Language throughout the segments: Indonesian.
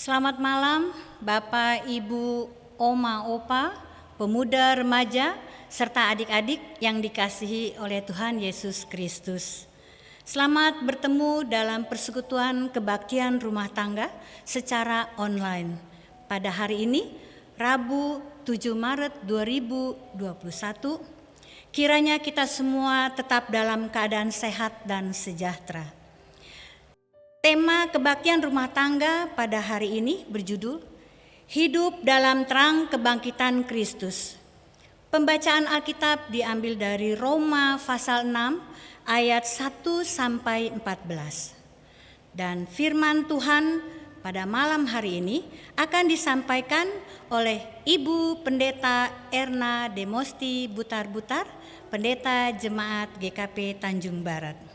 Selamat malam Bapak, Ibu, Oma, Opa, pemuda, remaja, serta adik-adik yang dikasihi oleh Tuhan Yesus Kristus. Selamat bertemu dalam persekutuan kebaktian rumah tangga secara online. Pada hari ini, Rabu 7 Maret 2021, kiranya kita semua tetap dalam keadaan sehat dan sejahtera. Tema kebaktian rumah tangga pada hari ini berjudul Hidup dalam Terang Kebangkitan Kristus. Pembacaan Alkitab diambil dari Roma pasal 6 ayat 1 sampai 14. Dan firman Tuhan pada malam hari ini akan disampaikan oleh Ibu Pendeta Erna Demosti Butar-Butar, Pendeta Jemaat GKP Tanjung Barat.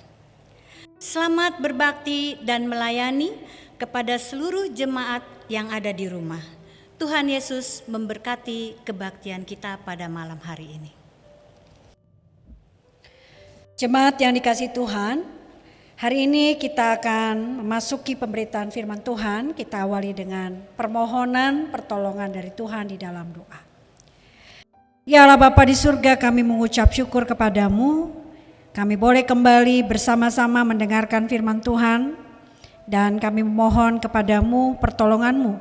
Selamat berbakti dan melayani kepada seluruh jemaat yang ada di rumah. Tuhan Yesus memberkati kebaktian kita pada malam hari ini. Jemaat yang dikasihi Tuhan, hari ini kita akan memasuki pemberitaan firman Tuhan. Kita awali dengan permohonan pertolongan dari Tuhan di dalam doa. Ya Allah Bapa di surga, kami mengucap syukur kepadamu. Kami boleh kembali bersama-sama mendengarkan firman Tuhan dan kami memohon kepadamu pertolonganmu.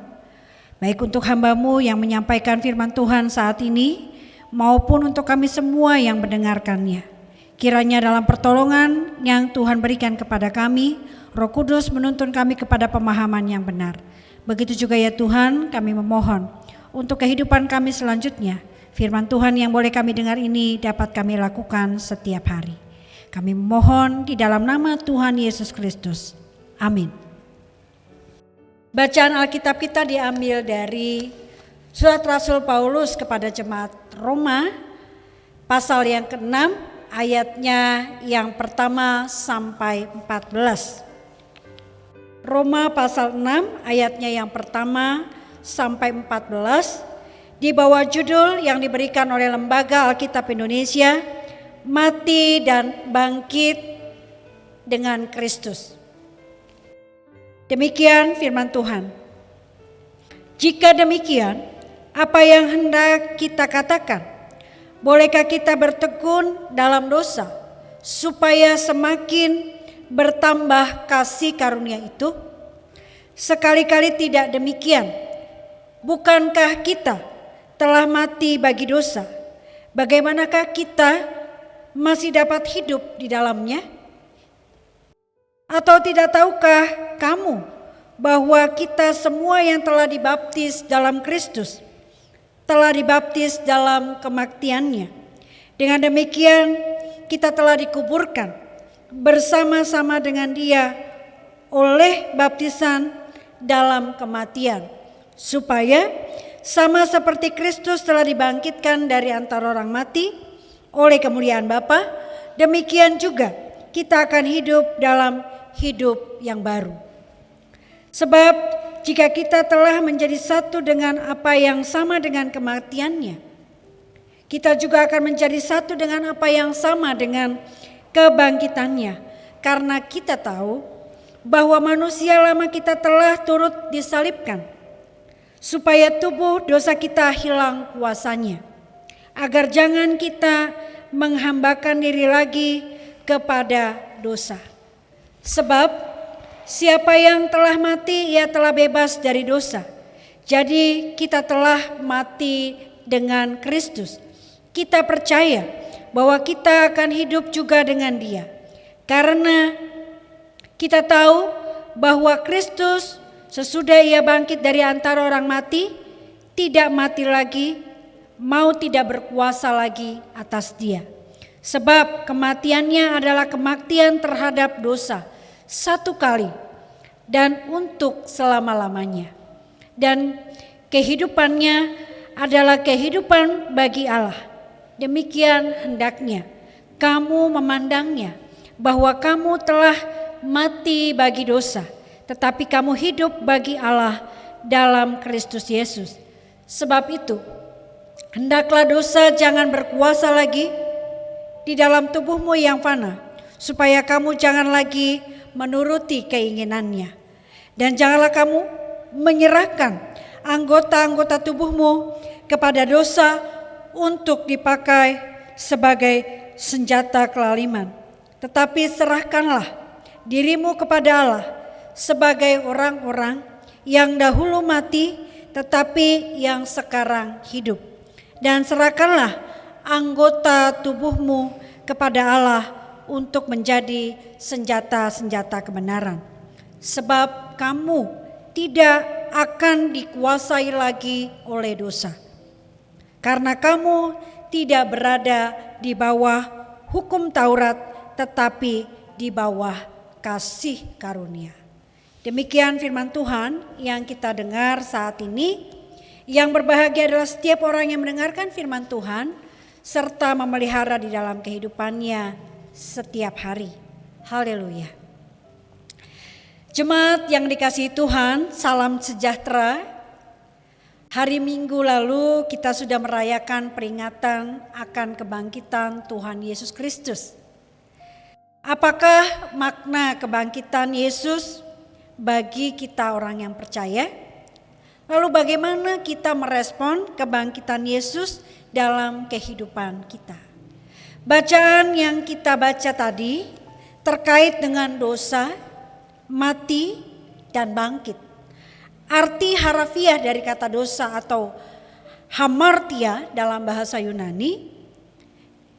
Baik untuk hamba-Mu yang menyampaikan firman Tuhan saat ini maupun untuk kami semua yang mendengarkannya. Kiranya dalam pertolongan yang Tuhan berikan kepada kami, Roh Kudus menuntun kami kepada pemahaman yang benar. Begitu juga ya Tuhan, kami memohon untuk kehidupan kami selanjutnya. Firman Tuhan yang boleh kami dengar ini dapat kami lakukan setiap hari. Kami memohon di dalam nama Tuhan Yesus Kristus. Amin. Bacaan Alkitab kita diambil dari Surat Rasul Paulus kepada jemaat Roma, pasal yang ke-6, ayatnya yang pertama sampai 14. Roma pasal 6, ayatnya yang pertama sampai 14, di bawah judul yang diberikan oleh Lembaga Alkitab Indonesia, Mati dan Bangkit dengan Kristus. Demikian firman Tuhan. Jika demikian, apa yang hendak kita katakan? Bolehkah kita bertekun dalam dosa supaya semakin bertambah kasih karunia itu? Sekali-kali tidak demikian. Bukankah kita telah mati bagi dosa? Bagaimanakah kita masih dapat hidup di dalamnya? Atau tidak tahukah kamu bahwa kita semua yang telah dibaptis dalam Kristus telah dibaptis dalam kematiannya? Dengan demikian kita telah dikuburkan bersama-sama dengan Dia oleh baptisan dalam kematian, supaya sama seperti Kristus telah dibangkitkan dari antara orang mati oleh kemuliaan Bapa, demikian juga kita akan hidup dalam hidup yang baru. Sebab jika kita telah menjadi satu dengan apa yang sama dengan kematiannya, kita juga akan menjadi satu dengan apa yang sama dengan kebangkitannya. Karena kita tahu bahwa manusia lama kita telah turut disalibkan, supaya tubuh dosa kita hilang kuasanya, agar jangan kita menghambakan diri lagi kepada dosa. Sebab siapa yang telah mati, ia telah bebas dari dosa. Jadi kita telah mati dengan Kristus. Kita percaya bahwa kita akan hidup juga dengan Dia. Karena kita tahu bahwa Kristus sesudah Ia bangkit dari antara orang mati, tidak mati lagi, mau tidak berkuasa lagi atas Dia. Sebab kematiannya adalah kematian terhadap dosa satu kali dan untuk selama-lamanya. Dan kehidupannya adalah kehidupan bagi Allah. Demikian hendaknya kamu memandangnya, bahwa kamu telah mati bagi dosa, tetapi kamu hidup bagi Allah dalam Kristus Yesus. Sebab itu hendaklah dosa jangan berkuasa lagi di dalam tubuhmu yang fana, supaya kamu jangan lagi menuruti keinginannya. Dan janganlah kamu menyerahkan anggota-anggota tubuhmu kepada dosa untuk dipakai sebagai senjata kelaliman. Tetapi serahkanlah dirimu kepada Allah sebagai orang-orang yang dahulu mati tetapi yang sekarang hidup. Dan serahkanlah anggota tubuhmu kepada Allah untuk menjadi senjata-senjata kebenaran. Sebab kamu tidak akan dikuasai lagi oleh dosa. Karena kamu tidak berada di bawah hukum Taurat tetapi di bawah kasih karunia. Demikian firman Tuhan yang kita dengar saat ini. Yang berbahagia adalah setiap orang yang mendengarkan firman Tuhan serta memelihara di dalam kehidupannya setiap hari. Haleluya. Jemaat yang dikasihi Tuhan, salam sejahtera. Hari Minggu lalu kita sudah merayakan peringatan akan kebangkitan Tuhan Yesus Kristus. Apakah makna kebangkitan Yesus bagi kita orang yang percaya? Lalu bagaimana kita merespon kebangkitan Yesus dalam kehidupan kita? Bacaan yang kita baca tadi terkait dengan dosa, mati, dan bangkit. Arti harafiah dari kata dosa atau hamartia dalam bahasa Yunani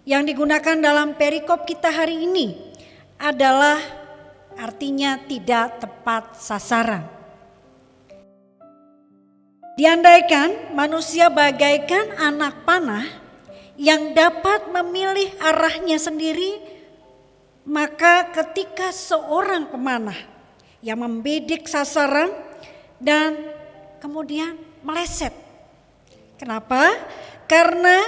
yang digunakan dalam perikop kita hari ini adalah artinya tidak tepat sasaran. Diandaikan manusia bagaikan anak panah yang dapat memilih arahnya sendiri, maka ketika seorang pemanah yang membidik sasaran dan kemudian meleset. Kenapa? Karena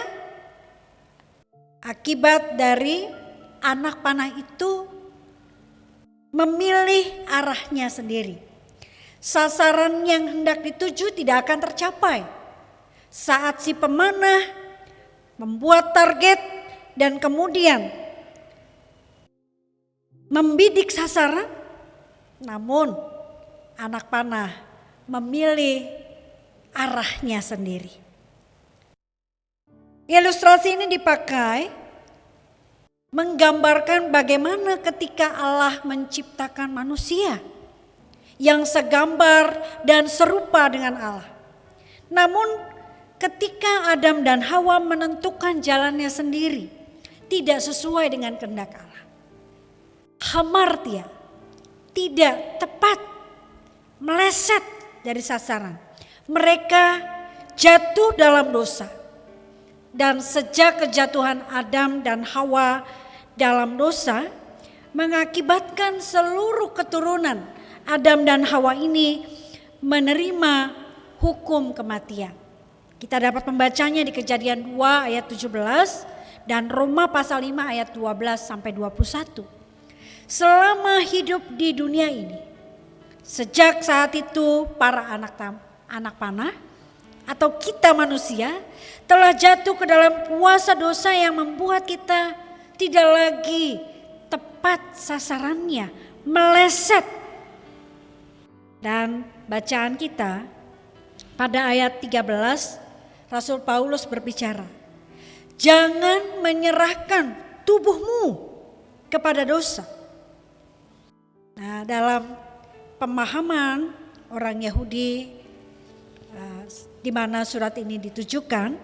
akibat dari anak panah itu memilih arahnya sendiri. Sasaran yang hendak dituju tidak akan tercapai. Saat si pemanah membuat target dan kemudian membidik sasaran, namun anak panah memilih arahnya sendiri. Ilustrasi ini dipakai menggambarkan bagaimana ketika Allah menciptakan manusia yang segambar dan serupa dengan Allah. Namun ketika Adam dan Hawa menentukan jalannya sendiri, tidak sesuai dengan kehendak Allah. Hamartia, tidak tepat, meleset dari sasaran. Mereka jatuh dalam dosa. Dan sejak kejatuhan Adam dan Hawa dalam dosa mengakibatkan seluruh keturunan Adam dan Hawa ini menerima hukum kematian. Kita dapat membacanya di Kejadian 2 ayat 17 dan Roma pasal 5 ayat 12 sampai 21. Selama hidup di dunia ini, sejak saat itu para anak panah atau kita manusia telah jatuh ke dalam kuasa dosa yang membuat kita tidak lagi tepat sasarannya, meleset. Dan bacaan kita pada ayat 13 Rasul Paulus berbicara, jangan menyerahkan tubuhmu kepada dosa. Nah, dalam pemahaman orang Yahudi di mana surat ini ditujukan,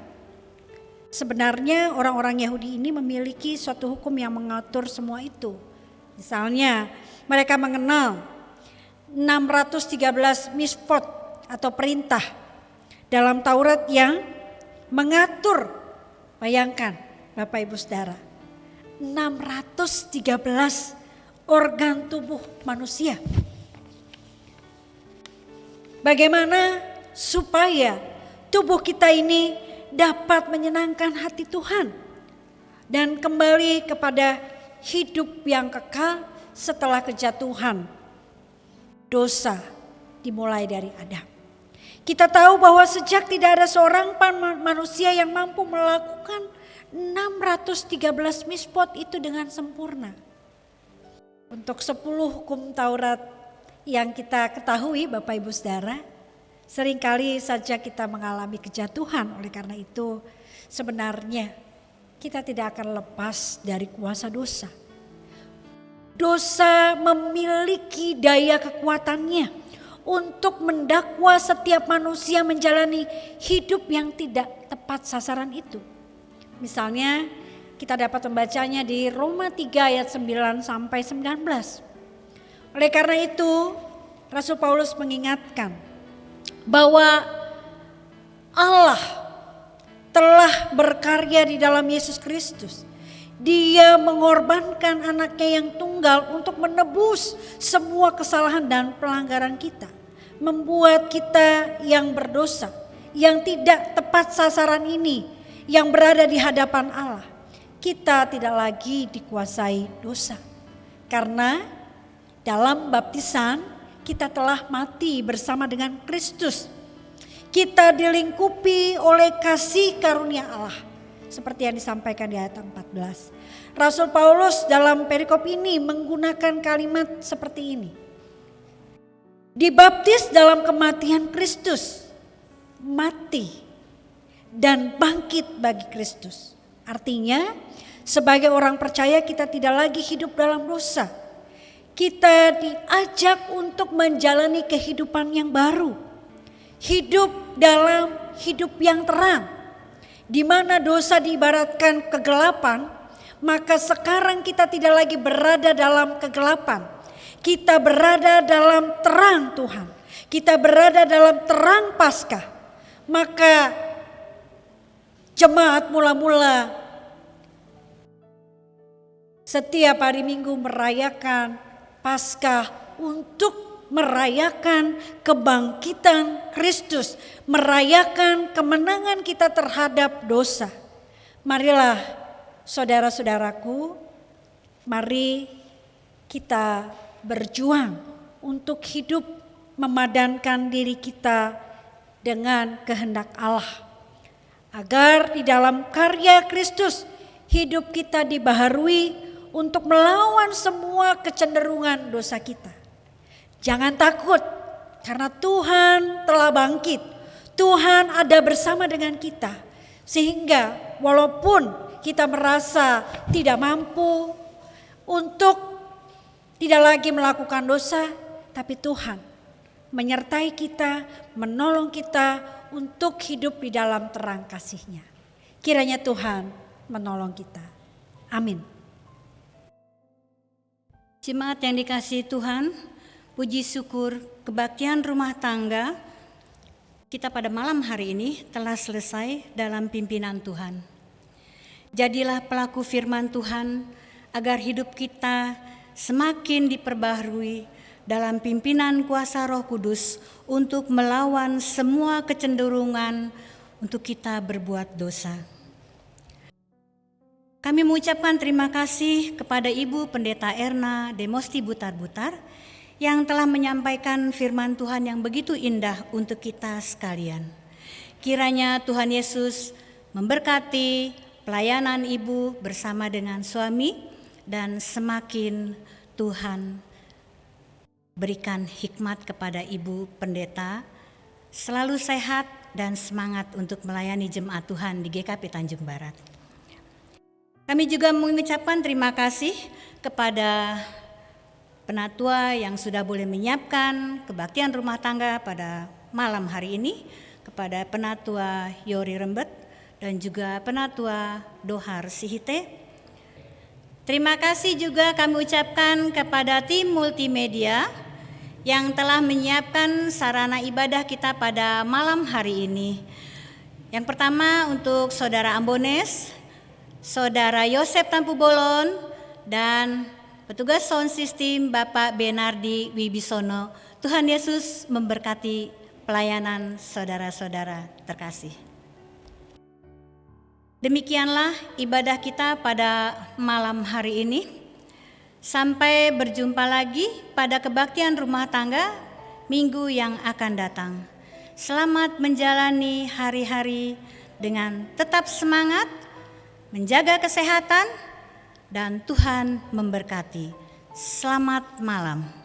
sebenarnya orang-orang Yahudi ini memiliki suatu hukum yang mengatur semua itu. Misalnya mereka mengenal 613 misfot atau perintah dalam Taurat yang mengatur, bayangkan Bapak Ibu Saudara, 613 organ tubuh manusia. Bagaimana supaya tubuh kita ini dapat menyenangkan hati Tuhan dan kembali kepada hidup yang kekal setelah kejatuhan dosa dimulai dari Adam. Kita tahu bahwa sejak tidak ada seorang manusia yang mampu melakukan 613 misfot itu dengan sempurna. Untuk 10 hukum Taurat yang kita ketahui Bapak Ibu Saudara, Seringkali saja kita mengalami kejatuhan, oleh karena itu sebenarnya kita tidak akan lepas dari kuasa dosa. Dosa memiliki daya kekuatannya untuk mendakwa setiap manusia menjalani hidup yang tidak tepat sasaran itu. Misalnya kita dapat membacanya di Roma 3 ayat 9 sampai 19. Oleh karena itu Rasul Paulus mengingatkan bahwa Allah telah berkarya di dalam Yesus Kristus. Dia mengorbankan anaknya yang tunggal untuk menebus semua kesalahan dan pelanggaran kita. Membuat kita yang berdosa, yang tidak tepat sasaran ini, yang berada di hadapan Allah, kita tidak lagi dikuasai dosa. Karena dalam baptisan kita telah mati bersama dengan Kristus. Kita dilingkupi oleh kasih karunia Allah. Seperti yang disampaikan di ayat 14. Rasul Paulus dalam perikop ini menggunakan kalimat seperti ini. Dibaptis dalam kematian Kristus, mati dan bangkit bagi Kristus. Artinya sebagai orang percaya kita tidak lagi hidup dalam dosa. Kita diajak untuk menjalani kehidupan yang baru. Hidup dalam hidup yang terang. Di mana dosa diibaratkan kegelapan, maka sekarang kita tidak lagi berada dalam kegelapan. Kita berada dalam terang Tuhan. Kita berada dalam terang Paskah. Maka jemaat mula-mula setiap hari Minggu merayakan Paskah untuk merayakan kebangkitan Kristus, merayakan kemenangan kita terhadap dosa. Marilah saudara-saudaraku, mari kita berjuang untuk hidup memadankan diri kita dengan kehendak Allah. Agar di dalam karya Kristus hidup kita dibaharui untuk melawan semua kecenderungan dosa kita. Jangan takut karena Tuhan telah bangkit. Tuhan ada bersama dengan kita. Sehingga walaupun kita merasa tidak mampu untuk tidak lagi melakukan dosa, tapi Tuhan menyertai kita, menolong kita untuk hidup di dalam terang kasih-Nya. Kiranya Tuhan menolong kita. Amin. Jemaat yang dikasihi Tuhan, puji syukur kebaktian rumah tangga kita pada malam hari ini telah selesai dalam pimpinan Tuhan. Jadilah pelaku firman Tuhan agar hidup kita semakin diperbaharui dalam pimpinan kuasa Roh Kudus untuk melawan semua kecenderungan untuk kita berbuat dosa. Kami mengucapkan terima kasih kepada Ibu Pendeta Erna Demosti Butar-Butar yang telah menyampaikan firman Tuhan yang begitu indah untuk kita sekalian. Kiranya Tuhan Yesus memberkati pelayanan Ibu bersama dengan suami dan semakin Tuhan berikan hikmat kepada Ibu Pendeta, selalu sehat dan semangat untuk melayani jemaat Tuhan di GKP Tanjung Barat. Kami juga mengucapkan terima kasih kepada penatua yang sudah boleh menyiapkan kebaktian rumah tangga pada malam hari ini, kepada penatua Yori Rembet dan juga penatua Dohar Sihite. Terima kasih juga kami ucapkan kepada tim multimedia yang telah menyiapkan sarana ibadah kita pada malam hari ini. Yang pertama untuk Saudara Ambones, Saudara Yosep Tampu Bolon, dan petugas sound system Bapak Benardi Wibisono. Tuhan Yesus memberkati pelayanan saudara-saudara terkasih. Demikianlah ibadah kita pada malam hari ini. Sampai berjumpa lagi pada kebaktian rumah tangga minggu yang akan datang. Selamat menjalani hari-hari dengan tetap semangat, menjaga kesehatan, dan Tuhan memberkati. Selamat malam.